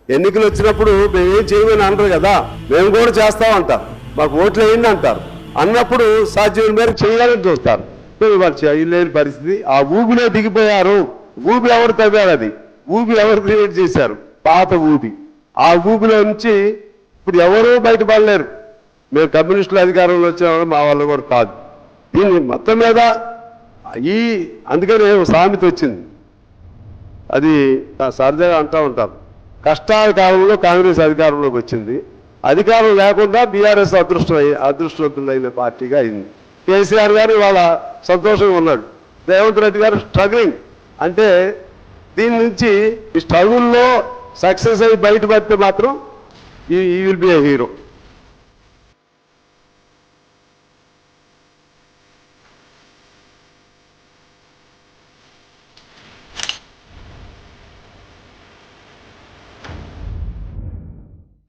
ఎన్నికలు వచ్చినప్పుడు మేమేం చేయమని అనరు కదా, మేము కూడా చేస్తామంటారు, మాకు ఓట్లు వేయండి అంటారు. అన్నప్పుడు సాధ్యమైన మేరకు చేయాలని చూస్తారు. వాళ్ళు చేయలేని పరిస్థితి. ఆ ఊబిలో దిగిపోయారు. ఊబి ఎవరు తవ్వారు? అది ఊబి ఎవరు క్రియేట్ చేశారు? పాత ఊబి. ఆ ఊబిలో నుంచి ఇప్పుడు ఎవరూ బయటపడలేరు. మేము కమ్యూనిస్టుల అధికారంలో వచ్చిన మా వాళ్ళు కూడా కాదు. దీన్ని మొత్తం మీద అందుకనే సామెత వచ్చింది, అది సరదాగా అంటూ ఉంటారు, కష్టాల కాలంలో కాంగ్రెస్ అధికారంలోకి వచ్చింది, అధికారం లేకుండా బీఆర్ఎస్ అదృష్టవంతులైన పార్టీగా అయింది. కేసీఆర్ గారు ఇవాళ సంతోషంగా ఉన్నాడు. రేవంత్ రెడ్డి గారు స్ట్రగ్లింగ్. అంటే దీని నుంచి ఈ స్ట్రగుల్లో సక్సెస్ అయ్యి బయటపడితే మాత్రం ఈ విల్ బి ఏ హీరో.